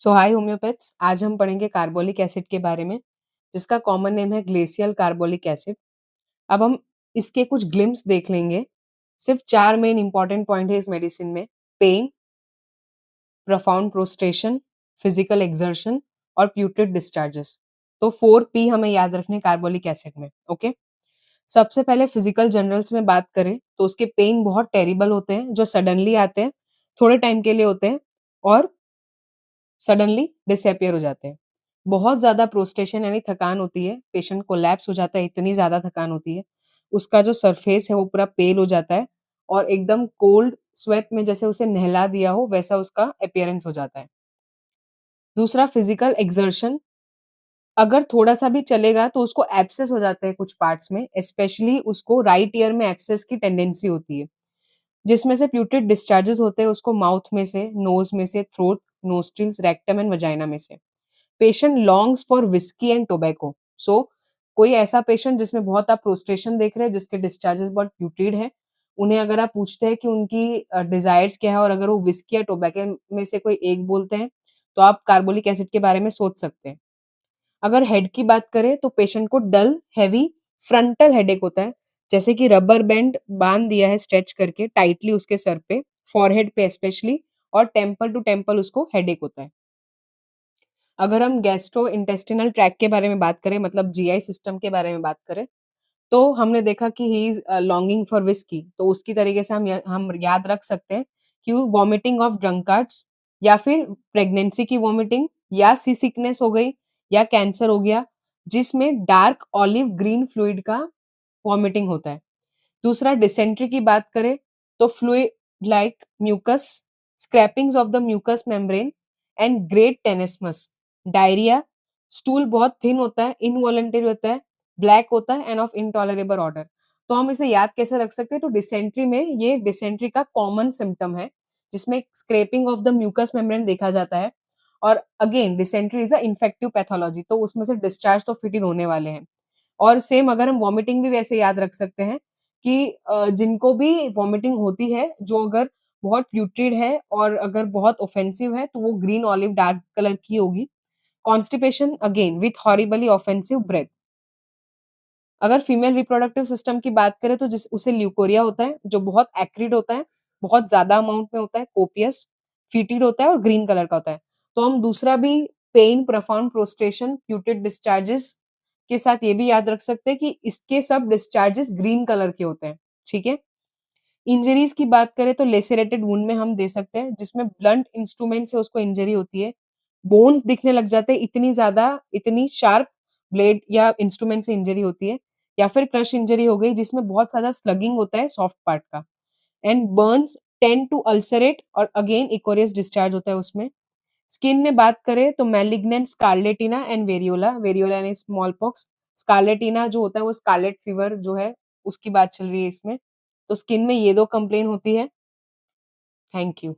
सो हाय homeopaths, आज हम पढ़ेंगे कार्बोलिक एसिड के बारे में, जिसका कॉमन नेम है ग्लेशियल कार्बोलिक एसिड। अब हम इसके कुछ ग्लिम्स देख लेंगे। सिर्फ 4 मेन इंपॉर्टेंट पॉइंट है इस मेडिसिन में। Pain, profound prostration, physical exertion और प्यूट्रिड डिस्चार्जेस। तो 4 पी हमें याद रखने कार्बोलिक एसिड में। ओके, सबसे पहले फिजिकल जनरल्स में बात करें तो उसके पेन बहुत टेरिबल होते हैं, जो सडनली आते हैं, थोड़े टाइम के लिए होते हैं और सडनली डिसअपियर हो जाते हैं। बहुत ज़्यादा प्रोस्ट्रेशन यानी थकान होती है, पेशेंट कोलैप्स हो जाता है, इतनी ज़्यादा थकान होती है। उसका जो सरफेस है वो पूरा पेल हो जाता है और एकदम कोल्ड स्वेट में जैसे उसे नहला दिया हो वैसा उसका अपीयरेंस हो जाता है। दूसरा फिजिकल एक्सर्शन, अगर थोड़ा-सा भी चलेगा तो उसको एब्सेस हो जाते हैं कुछ पार्ट्स में, स्पेशली उसको राइट ईयर में एब्सेस की टेंडेंसी होती है, जिसमें से प्यूट्रिड डिस्चार्जेस होते हैं उसको माउथ में से, नोज़ में से, throat, nostrils, rectum and vagina में से। Patient longs for whisky and tobacco. So कोई ऐसा पेशेंट जिसमें बहुत आप प्रोस्ट्रेशन देख रहे हैं, जिसके डिस्चार्जेस बहुत प्यूट्रिड है, उन्हें अगर आप पूछते हैं कि उनकी डिज़ायर्स क्या है और अगर वो व्हिस्की या टोबैको में से कोई एक बोलते हैं, तो आप कार्बोलिक एसिड के बारे में सोच सकते हैं। अगर हेड की बात करें तो पेशेंट को डल, हेवी फ्रंटल हेडेक होता है, जैसे कि रबर बैंड बाँध दिया है स्ट्रेच करके टाइटली उसके सर पे, फॉरहेड पे स्पेशली, और टेम्पल टू टेम्पल उसको हेडेक होता है। अगर हम गैस्ट्रोइंटेस्टिनल ट्रैक्ट के बारे में बात करें, मतलब जीआई सिस्टम के बारे में बात करें, तो हमने देखा कि he is longing for whisky, तो उसकी तरीके से हम याद रख सकते हैं कि वॉमिटिंग ऑफ ड्रंकार्ड्स, या फिर प्रेगनेंसी की वॉमिटिंग, या सी सिकनेस हो गई, या कैंसर हो गया, जिसमें डार्क ऑलिव ग्रीन फ्लूइड का वॉमिटिंग होता है। दूसरा डिसेंट्री की बात करें तो fluid like mucus, scrapings of the mucus membrane and great tenesmus, diarrhoea, stool बहुत थिन होता है, इनवॉलंटरी होता है, ब्लैक होता है एंड ऑफ इनटॉलरेबल ऑर्डर। तो हम इसे याद कैसे रख सकते हैं? तो डिसेंट्री में ये डिसेंट्री का कॉमन सिम्पटम है, जिसमें scraping of the mucus membrane देखा जाता है। और again dysentery is a infective pathology, तो उसमें से डिस्चार्ज तो फिट इन होने वाले हैं। और सेम अगर हम वॉमिटिंग भी वैसे याद रख सकते हैं कि जिनको भी वॉमिटिंग होती है, जो अगर बहुत प्यूट्रिड है और अगर बहुत ऑफेंसिव है, तो वो ग्रीन ऑलिव डार्क कलर की होगी। Constipation again with horribly offensive breath. अगर फीमेल रिप्रोडक्टिव सिस्टम की बात करें तो जिस उसे ल्यूकोरिया होता है, जो बहुत एक्रिड होता है, बहुत ज़्यादा अमाउंट में होता है, कोपियस, फीटिड होता है और ग्रीन कलर का होता है। तो हम दूसरा भी पेन, प्रोफाउंड प्रोस्ट्रेशन, प्यूटिड डिस्चार्जेस के साथ ये भी याद रख सकते हैं कि इसके सब डिस्चार्जेस ग्रीन कलर के होते हैं, ठीक है? इंजरीज़ की बात करें तो लेसेरेटेड वुंड में हम दे सकते हैं, जिसमें ब्लंट इंस्ट्रूमेंट से उसको इंजरी होती है। बोन्स दिखने लग जाते हैं, इतनी ज़्यादा, इतनी शार्प ब्लेड या इंस्ट्रूमेंट से इंजरी होती है, या फिर क्रश इंजरी हो गई जिसमें बहुत ज़्यादा स्लगिंग होता है सॉफ्ट पार्ट का। एंड बर्न्स टेंड टू अल्सरेट और अगेन इकोरियस डिस्चार्ज होता है उसमें। स्किन में बात करें तो मैलिग्नेंट स्कारलेटिना एंड वेरियोला, वेरियोला यानी स्मॉल पॉक्स, स्कारलेटिना जो होता है वो स्कारलेट फीवर जो है उसकी बात चल रही है इसमें। तो स्किन में ये 2 कंप्लेन होती है। Thank you.